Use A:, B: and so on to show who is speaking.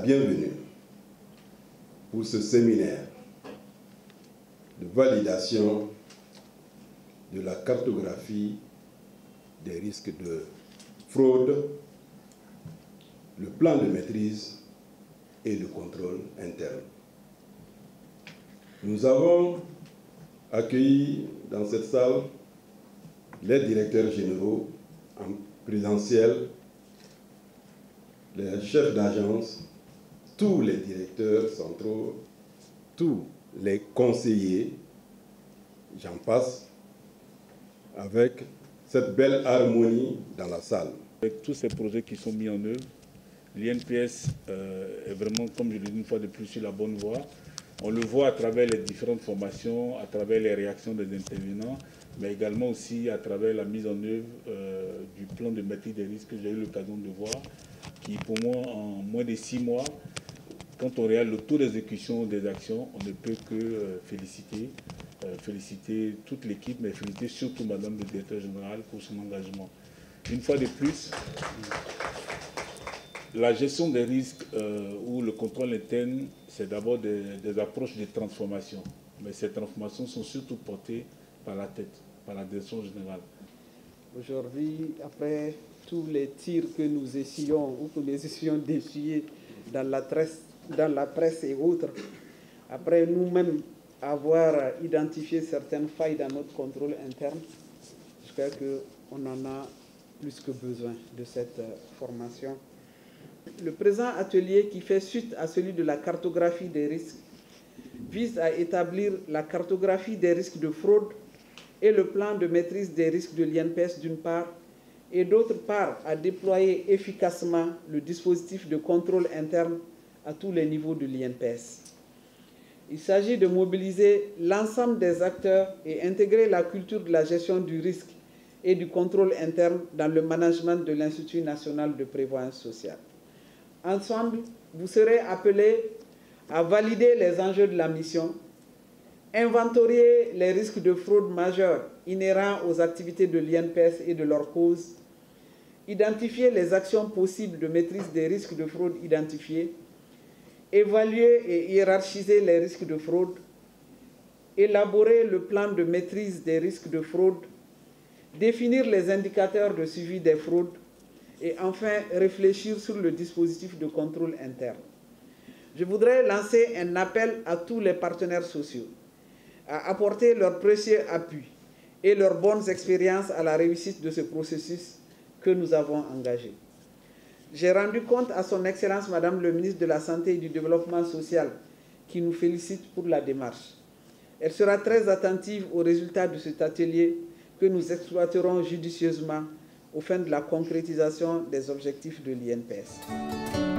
A: bienvenue pour ce séminaire de validation de la cartographie des risques de fraude, le plan de maîtrise et le contrôle interne. Nous avons accueilli dans cette salle les directeurs généraux en présentiel, les chefs d'agence, tous les directeurs centraux, tous les conseillers, j'en passe, avec cette belle harmonie dans la salle.
B: Avec tous ces projets qui sont mis en œuvre, l'INPS est vraiment, comme je le dis une fois de plus, sur la bonne voie. On le voit à travers les différentes formations, à travers les réactions des intervenants, mais également aussi à travers la mise en œuvre du plan de maîtrise des risques que j'ai eu l'occasion de voir, qui pour moi, en moins de 6 mois, quand on regarde le taux d'exécution des actions, on ne peut que féliciter toute l'équipe, mais féliciter surtout Madame le directeur général pour son engagement. Une fois de plus, la gestion des risques ou le contrôle interne, c'est d'abord des approches de transformation. Mais ces transformations sont surtout portées par la tête, par la direction générale.
C: Aujourd'hui, après tous les tirs que nous essayons ou que nous essayons d'essuyer dans la presse et autres, après nous-mêmes avoir identifié certaines failles dans notre contrôle interne, je crois qu'on en a plus que besoin de cette formation. Le présent atelier, qui fait suite à celui de la cartographie des risques, vise à établir la cartographie des risques de fraude et le plan de maîtrise des risques de l'INPS d'une part, et d'autre part à déployer efficacement le dispositif de contrôle interne à tous les niveaux de l'INPS. Il s'agit de mobiliser l'ensemble des acteurs et intégrer la culture de la gestion du risque et du contrôle interne dans le management de l'Institut national de prévoyance sociale. Ensemble, vous serez appelés à valider les enjeux de la mission, inventorier les risques de fraude majeurs inhérents aux activités de l'INPS et de leurs causes, identifier les actions possibles de maîtrise des risques de fraude identifiés, évaluer et hiérarchiser les risques de fraude, élaborer le plan de maîtrise des risques de fraude, définir les indicateurs de suivi des fraudes et enfin réfléchir sur le dispositif de contrôle interne. Je voudrais lancer un appel à tous les partenaires sociaux à apporter leur précieux appui et leurs bonnes expériences à la réussite de ce processus que nous avons engagé. J'ai rendu compte à son Excellence Madame le ministre de la Santé et du Développement social qui nous félicite pour la démarche. Elle sera très attentive aux résultats de cet atelier que nous exploiterons judicieusement au fin de la concrétisation des objectifs de l'INPS.